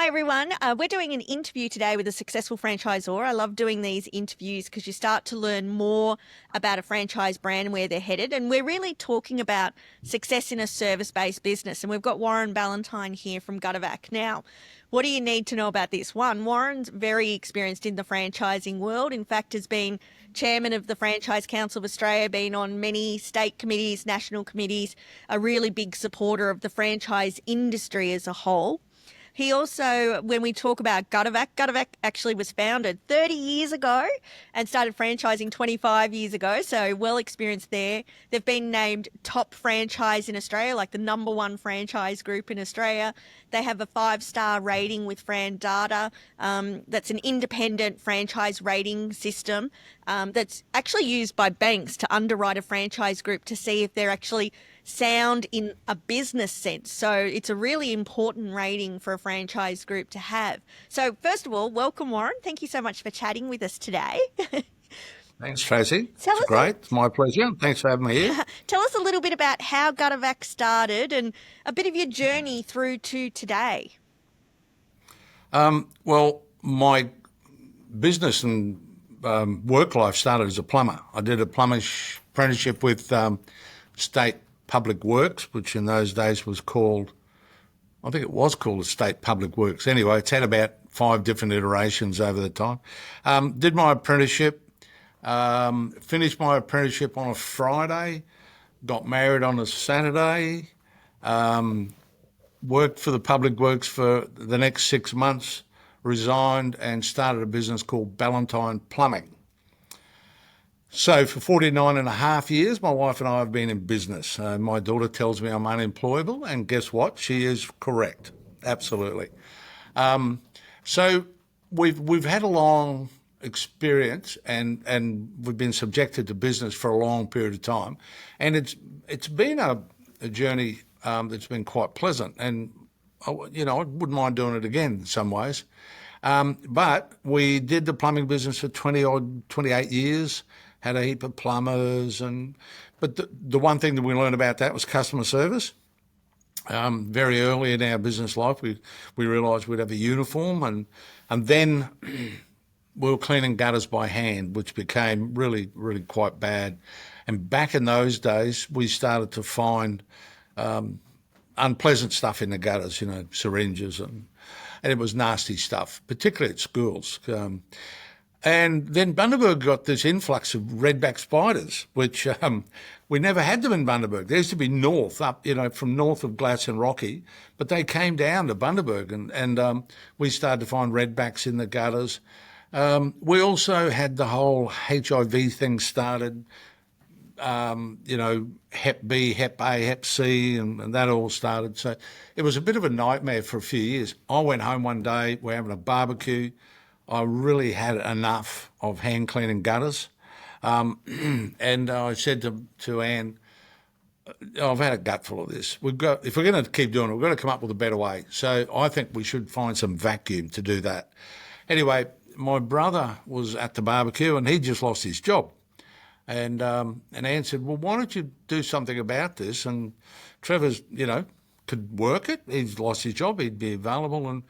Hi, everyone. We're doing an interview today with a successful franchisor. I love doing these interviews because you start to learn more about a franchise brand and where they're headed. And we're really talking about success in a service-based business. And we've got Warren Ballantyne here from Gutter-Vac. Now, what do you need to know about this? One, Warren's very experienced in the franchising world. In fact, has been chairman of the Franchise Council of Australia, been on many state committees, national committees, a really big supporter of the franchise industry as a whole. He also, when we talk about Gutter-Vac, Gutter-Vac actually was founded 30 years ago and started franchising 25 years ago, so well experienced there. They've been named top franchise in Australia, like the #1 franchise group in Australia. They have a 5-star rating with Fran Data. That's an independent franchise rating system that's actually used by banks to underwrite a franchise group to see if they're actually sound in a business sense. So it's a really important rating for a franchise group to have. So first of all, welcome, Warren. Thank you so much for chatting with us today. Thanks, Tracy. Tell It's us, great. It's my pleasure. Thanks for having me here. tell us a little bit about how Gutter-Vac started and a bit of your journey through to today. Well, my business and work life started as a plumber. I did a plumber's apprenticeship with State Public Works, which in those days was called, I think it was called the State Public Works. Anyway, it's had about 5 different iterations over the time. Did my apprenticeship, finished my apprenticeship on a Friday, got married on a Saturday, worked for the Public Works for the next 6 months, resigned and started a business called Ballantyne Plumbing. So for 49 and a half years, my wife and I have been in business. My daughter tells me I'm unemployable, and guess what? She is correct. Absolutely. So we've had a long experience and we've been subjected to business for a long period of time. And it's been a journey that's been quite pleasant. And, I wouldn't mind doing it again in some ways. But we did the plumbing business for 28 years, had a heap of plumbers. But the one thing that we learned about that was customer service. Very early in our business life, we realised we'd have a uniform, and then we were cleaning gutters by hand, which became really, really quite bad. And back in those days, we started to find unpleasant stuff in the gutters, syringes, and it was nasty stuff, particularly at schools. And then Bundaberg got this influx of redback spiders, which we never had them in Bundaberg. There used to be from north of Glass and Rocky, but they came down to Bundaberg, and we started to find redbacks in the gutters. We also had the whole HIV thing started, Hep B, Hep A, Hep C, and that all started. So it was a bit of a nightmare for a few years. I went home one day, we're having a barbecue. I really had enough of hand cleaning gutters. And I said to Anne, I've had a gutful of this. If we're going to keep doing it, we've got to come up with a better way. So I think we should find some vacuum to do that. Anyway, my brother was at the barbecue and he just lost his job. And Anne said, well, why don't you do something about this? And Trevor's, could work it. He's lost his job. He'd be available. And